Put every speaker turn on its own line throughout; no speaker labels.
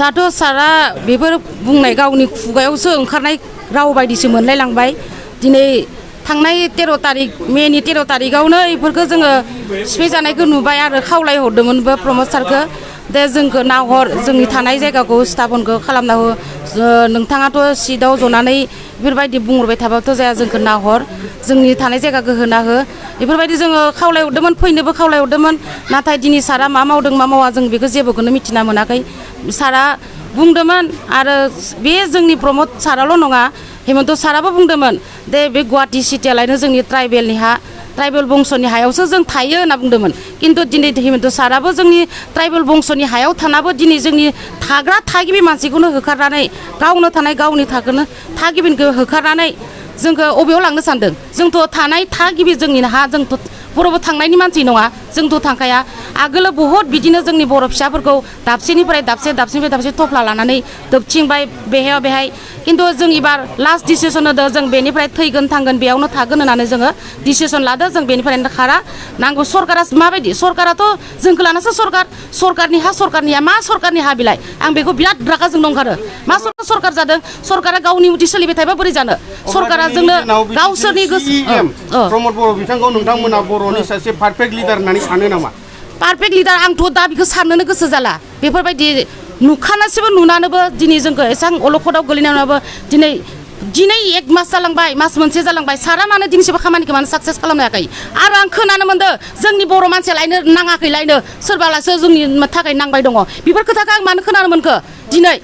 दाथ' सारा बेफोर बुंनाय गावनि खुगायावसो ओंखारनाय राव बायदिसो मोनलायलांबाय दिनै थांनाय 13 तारिख मेनि 13 तारिखआवनो बेफोरखौ जोङो सिफायजानायखौ नुबाय आरो खावलायहरदोंमोनबो प्रमद सारखौ दे जोंखौ नाहर जोंनि थानाय जायगाखौ स्थापनखौ खालामना हो नोंथाङाथ' सिटआव जनानै बेफोरबायदि बुंहरबाय थाबाथ' जाया जोंखौ नाहर जोंनि थानाय जायगाखौ होना हो बेफोरबायदि जोङो खावलायहरदोंमोन फैनोबो खावलायहरदोंमोन नाथाय दिनै सारा मा मावदों मा मावा जों बेखौ जेबोखौनो मिथिना मोनाखै सारा बुंदोंमोन आरो बे जोंनि प्रमद साराल' नङा हेमन्त साराबो बुंदोंमोन दे बे गुवाहाटि सिटियालायनो जोंनि ट्राइबेलनि हा ट्राइबेल बंस'नि हायावसो जों थायो होनना बुंदोंमोन किन्तु दिनै हेमन्त साराबो जोंनि ट्राइबेल बंस'नि हायाव थानाबो दिनै जोंनि थाग्रा थागिबि मानसिखौनो होखारनानै गावनो थानाय गावनि थागिबिखौ होखारनानै जोंखौ अबेयाव लांनो सानदों जोंथ' थानाय थागिबि जोंनि हा जोंथ' बर'बो थांनायनि मानसि नङा जोंथ' थांखाया आगोलो बहुद बिदिनो जोंनि बर' फिसाफोरखौ दाबसेनिफ्राय दाबसे थफ्ला लानानै दोबथिंबाय बेहाय किन्तु जों एबार लास्ट डिसिसन होदों जों बेनिफ्राय थैगोन थांगोन बेयावनो थागोन होननानै जोङो डिसिसन लादों जों बेनिफ्रायनो खारा नांगौ सरकारा माबायदि सरकाराथ' जोंखौ लानासो सरकारनि हा सरकारनिया मा सरकारनि हा बिलाइ आं बेखौ बिराद रागा जोंनो ओंखारो मा सरकार जादों सरकारा गावनि मथे सोलिबाय थायोबा बोरै जानो सरकारा जोंनो गावसोरनि गोसो
प्रमद बर' बिथांखौ नोंथांमोना बर'नि सासे पारफेक्ट लिडार होननानै सानो नामा
पारफेक्ट लिडार आंथ' दा बेखौ साननोनो गोसो जाला बेफोरबायदि नुखानासैबो नुनानैबो दिनै जोंखौ एसां अलखदाव गोलैनानैबो दिनै 1 मास जालांबाय मास मोनसे जालांबाय सारा मानो दिनैसिमबो खामानिखौ मानो साक्सेस खालामनो हायाखै आरो आं खोनानो मोन्दों जोंनि बर' मानसिया लायनो नाङाखैलायनो सोरबालासो जोंनि थाखाय नांबाय दङ बेफोर खोथाखौ आं मानो खोनानो मोनखो दिनै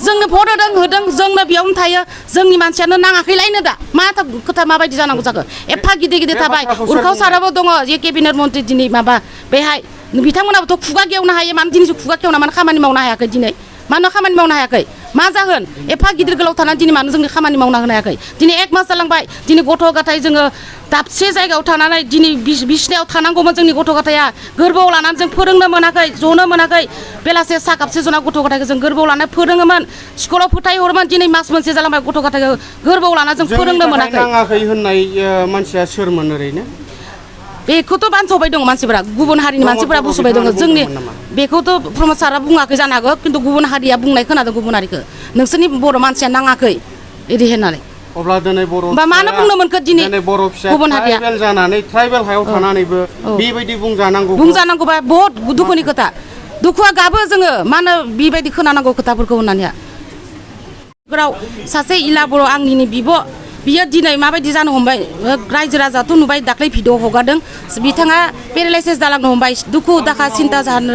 जोंनो भट होदों जोंनो बेयावनो थायो जोंनि मानसियानो नाङाखैलायनो दा मा खोथा माबायदि जानांगौ जाखो एफा गिदिर थाबाय उरखाव साराबो दङ जे केबिनेट मन्त्रि दिनै माबा बेहाय बिथांमोनाबोथ' खुगा गेवनो हायो मानो दिनैसो खुगा गेवना मानो खामानि मावनो हायाखै दिनै मानो खामानि मावनो हायाखै मा जाहोन एफा गिदिर गोलाव थानानै दिनै मानो जोंनि खामानि मावना होनो हायाखै दिनै 1 मास जालांबाय दिनै गथ' गथाय जोङो दाबसे जायगायाव थानानै दिनै बिसनायाव थानांगौमोन जोंनि गथ' गथाया गोरबोआव लानानै जों फोरोंनो मोनाखै जनो मोनाखै बेलासे सा कापसे जना गथ' गथायखौ जों गोरबोआव लानानै फोरोङोमोन स्कुलाव फोथायहरोमोन दिनै मास मोनसे जालांबाय गथ' गथायखौ गोरबोआव लानानै जों फोरोंनो मोनाखै
नाङाखै होननाय मानसिया सोरमोन ओरैनो
बेखौथ' बानस'बाय दङ मानसिफोरा गुबुन हारिनि मानसिफोरा बुंस'बाय दङ जोंनि बेखौथ' प्रमद सारा बुङाखै जानो हागौ खिन्थु गुबुन हारिया बुंनाय खोनादों गुबुन हारिखौ नोंसोरनि बर' मानसिया नाङाखै बिदि होननानै
अब्ला दिनै बर'
बा मानो बुंनो मोनखो दिनै
बर' फिसा
गुबुन हारिया
ट्राइबेल जानानै ट्राइबेल हायाव थानानैबो बेबायदि
बुंजानांगौबा बहुत दुखुनि खोथा दुखुआ गाबो जोङो मानो बेबायदि खोनानांगौ खोथाफोरखौ होननानै सासे इला बर' आंनिनो बियो दिनै माबायदि जानो हमबाय रायजो राजाथ' नुबाय दाख्लै भिडिअ हगारदों बिथाङा पेरालाइसिस जालांनो हमबाय दुखु दाखा सिन्था जानो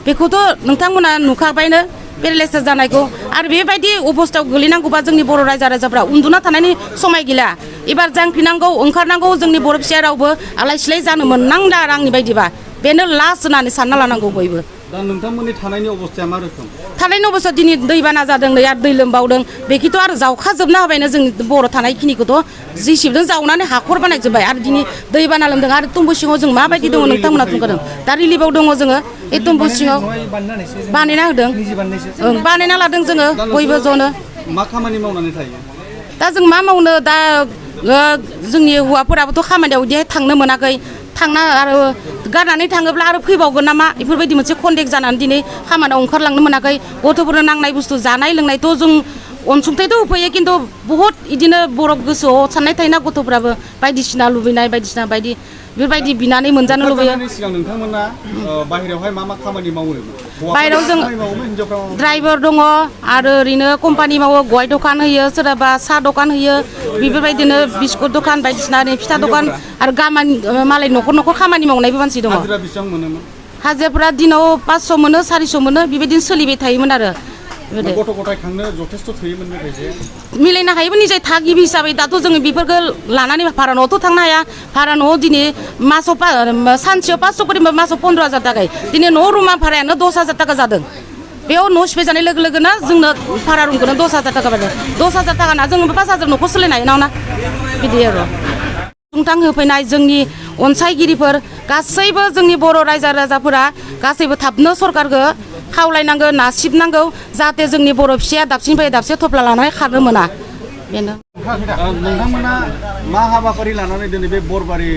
बेखौथ' नोंथांमोना नुखाबायनो पेरालाइसिस जानायखौ आरो बेबायदि अबस्थायाव गोलैनांगौबा जोंनि बर' रायजोफ्रा उन्दुना थानायनि समाय गैला एबार जांख्रिनांगौ ओंखारनांगौ जोंनि बर' फिसाया रावबो आलाय सिलाय जानो मोननांला आरो आंनि बायदिबा बेनो लास्ट होननानै सानना लानांगौ बयबो
दा नोंथांमोननि थानायनि अबस्थाया मा रोखोम
थानायनि अबस्था दिनै दैबाना जादों नै आरो दै लोमबावदों बेखिथ' आरो जावखाजोबना होबायनो जोंनि बर' थानायखिनिखौथ' जिसिबजों जावनानै हाखर बानायजोब्बाय आरो दिनै दैबाना लोमदों आरो तुम्बु सिङाव जों माबायदि दङ नोंथांमोना बुंखादों दा रिलिफआव दङ जोङो बे तुम्बु सिङाव बानायना होदों बानायना लादों जोङो बयबो ज'नो
मा खामानि मावनानै थायो
दा जों मा मावनो दा जोंनि हौवाफोराबोथ' खामानियाव बिदिहाय थांनो मोनाखै थांना आरो गारनानै थाङोब्ला आरो फैबावगोन नामा बेफोरबायदि मोनसे कन्टेक्ट जानानै दिनै खामानियाव ओंखारलांनो मोनाखै गथ'फोरनो नांनाय बुस्थु जानाय लोंनायथ' जों अनसुंथाइथ' होफैयो खिन्थु बहुत बिदिनो बर' गोसोआव साननाय थायोना गथ'फ्राबो बायदिसिना लुबैनाय बायदिसिना बेफोरबायदि बिनानै मोनजानो लुबैयो
सिगां नोंथांमोना बाहेरायावहाय मा खामानि मावो
बाहेरायाव जों ड्राइभार दङ आरो ओरैनो कम्पानि मावो गय दखान होयो सोरबा साहा दखान होयो बेफोरबायदिनो बिस्कुट दखान बायदिसिना फिथा दखान आरो मालाय न'खर खामानि मावनायबो मानसि दङ हाजिराफोरा दिनाव 500 मोनो 400 मोनो बेबायदिनो सोलिबाय थायोमोन आरो
गथ' गथाय खांनो जथेस्थ' थोयोमोन
मिलायनो हायोबो निजे थागिबि हिसाबै दाथ' जोङो बेफोरखौ लानानै भारा न'आवथ' थांनो हाया भारा न'आव दिनै मासाव सानसेयाव 500 करि मासाव 15,000 थाखा दिनै न' रुमा भारायानो 10,000 थाखा जादों बेयाव न' सिफायजानाय लोगो लोगोनो जोंनो भारा रुमखौनो 10,000 थाखा बायदों 10,000 थाखाना जोङो 5,000 न'खौ सोलिनो हायो ना बिदि आरो सुंथां होफैनाय जोंनि अनसायगिरिफोर गासैबो जोंनि बर' रायजो राजाफोरा गासैबो थाबनो सरकारखौ खावलायनांगौ नासिबनांगौ जाहाथे जोंनि बर' फिसाया दाबसेनिफ्राय दाबसे थफ्ला लानानै खारनो मोना बेनो
नोंथांमोना मा हाबाफारि लानानै दिनै बे बरबारि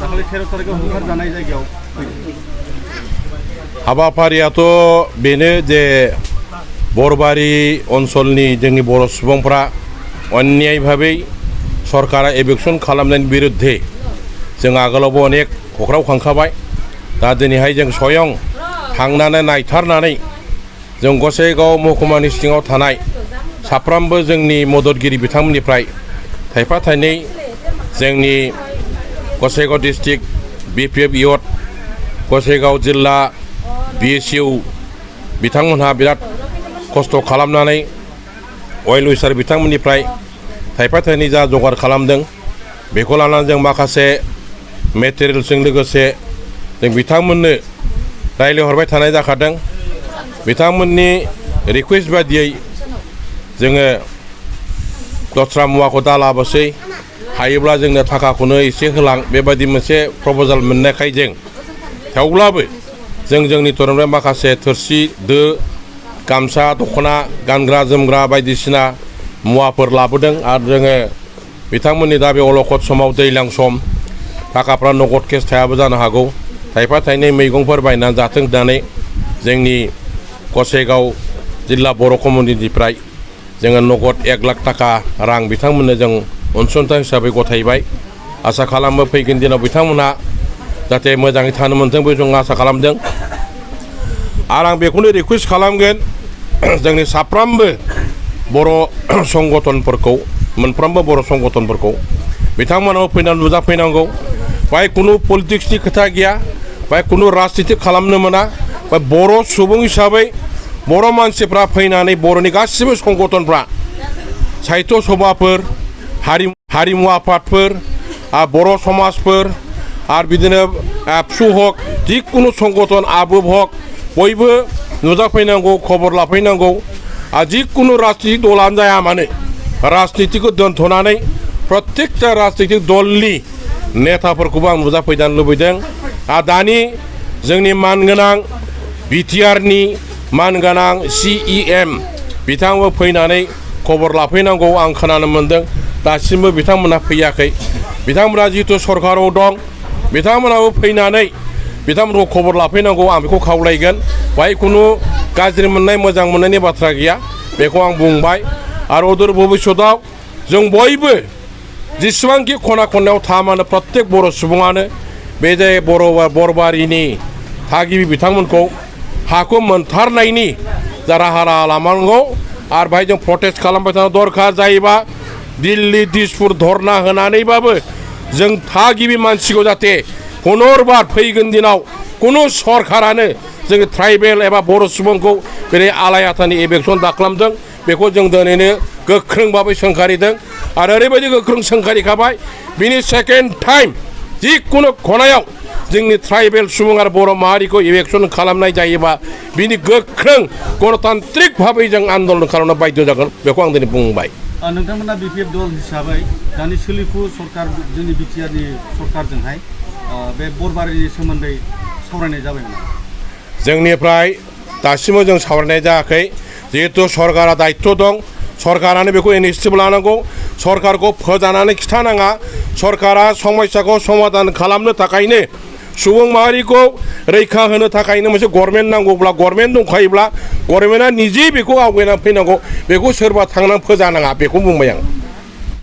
दाखालि 13 तारिखआव होखारजानाय जायगायाव
हाबाफारियाथ' बेनो जे बरबारि ओनसोलनि जोंनि बर' सुबुंफ्रा अन्याय भाबै सरकारा एभिकसन खालामनायनि बिरुद्धे जों आगोलावबो अनेक हख्राव खांखाबाय दा दिनैहाय जों स्वयं थांनानै नायथारनानै जों गसाइगाव महकुमानि सिङाव थानाय साफ्रोमबो जोंनि मददगिरि बिथांमोननिफ्राय थाइफा थाइनै जोंनि गसाइगाव डिस्ट्रिक्ट BPF इयथ गसाइगाव जिल्ला BSU बिथांमोनहा बिराद खस्थ' खालामनानै अइल विसार बिथांमोननिफ्राय थाइफा थाइनै जा जगार खालामदों बेखौ लानानै जों माखासे मेटेरियेल्सजों लोगोसे जों बिथांमोननो रायज्लायहरबाय थानाय जाखादों बिथांमोननि रिकुवेस्ट बादियै जोङो दस्रा मुवाखौ दा लाबोसै हायोब्ला जोंनो थाखाखौनो एसे होलां बेबायदि मोनसे प्रप'जाल मोननायखाय जों थेवब्लाबो जों जोंनि तरफनिफ्राय माखासे थोरसि दो गामसा दख'ना गानग्रा जोमग्रा बायदिसिना मुवाफोर लाबोदों आरो जोङो बिथांमोननि दा बे अलखद समाव दैज्लां सम थाखाफ्रा नगद केस थायाबो जानो हागौ थाइफा थाइनै मैगंफोर बायनानै जाथों होननानै जोंनि गसाइगाव जिल्ला बर' कमिउनिटिनिफ्राय जोङो नगद 1 लाख थाखा रां बिथांमोननो जों अनसुंथाइ हिसाबै गथायबाय आसा खालामो फैगोन दिनाव बिथांमोनहा जाहाथे मोजाङै थानो मोनथों बे जों आसा खालामदों आरो आं बेखौनो रिकुवेस्ट खालामगोन जोंनि साफ्रोमबो बर' संगठनफोरखौ मोनफ्रोमबो बर' संगठनफोरखौ बिथांमोनाव फैनानै नुजाफैनांगौ बाय कुनु पलिटिक्सनि खोथा गैया बाय कुनु राजनिति खालामनो मोना बा बर' सुबुं हिसाबै बर' मानसिफ्रा फैनानै बर'नि गासिबो संगठनफ्रा साहित्य सभाफोर हारिमु आफादफोर बर' समाजफोर आरो बिदिनो एबसु हक जिखुनु संगठन आबुब हक बयबो नुजाफैनांगौ खबर लाफैनांगौ आरो जिखुनु राजनितिक दलानो जाया मानो राजनितिखौ दोनथ'नानै प्रत्येकटा राजनितिक दलनि नेताफोरखौबो आं नुजाफैजानो लुबैदों आरो दानि जोंनि मानगोनां बिटिआरनि मानगोनां CEM बिथांबो फैनानै खबर लाफैनांगौ आं खोनानो मोन्दों दासिमबो बिथांमोनहा फैयाखै बिथांमोनहा जिहेतु सरकाराव दं बिथांमोनाबो फैनानै बिथांमोनखौ खबर लाफैनांगौ आं बेखौ खावलायगोन बाहाय खुनु गाज्रि मोननाय मोजां मोननायनि बाथ्रा गैया बेखौ आं बुंबाय आरो अदूर भबिष्यताव जों बयबो जेसेबांखि खना खनलायाव थाया मानो प्रत्येक बर' सुबुङानो बे जे बरबारिनि थागिबि बिथांमोनखौ हाखौ मोनथारनायनि जा राहा लानांगौ आरो बाहाय जों प्रटेस्ट खालामबाय थानो दरखार जायोबा दिल्ली दिसपुर धरना होनानैबाबो जों थागिबि मानसिखौ जाहाथे पुनर्बार फैगोन दिनाव कुनु सरकारानो जों ट्राइबेल एबा बर' सुबुंखौ बे आलाय आथानि एभिकसन दाखालामदों बेखौ जों दिनैनो गोख्रों भाबै सोंखारिदों आरो ओरैबायदि गोख्रों सोंखारिखाबाय बिनि सेकेन्ड टाइम जिखुनु खनायाव जोंनि ट्राइबेल सुबुं आरो बर' माहारिखौ इलेक्सन खालामनाय जायोबा बिनि गोख्रों गणतान्त्रिक भाबै जों आन्दलन खालामनो बाध्य जागोन बेखौ आं दिनै बुंबाय
नोंथांमोना BPF दल हिसाबै दानि सोलिफु सरकार जोंनि बिटिआरनि सरकारजोंहाय बे बरबारिनि सोमोन्दै सावरायनाय जाबाय नामा
जोंनिफ्राय दासिमबो जों सावरायनाय जायाखै जिहेतु सरकारा दायित्व दं सरकारानो बेखौ इनिसियेटिभ लानांगौ सरकारखौ फोजानानै खिथानाङा सरकारा समस्याखौ समाधान खालामनो थाखायनो सुबुं माहारिखौ रैखा होनो थाखायनो मोनसे गभर्नमेन्ट नांगौब्ला गभर्नमेन्ट दंखायोब्ला गभर्नमेन्टआ निजे बेखौ आवगायनानै फैनांगौ बेखौ सोरबा थांनानै फोजानाङा बेखौ बुंबाय आं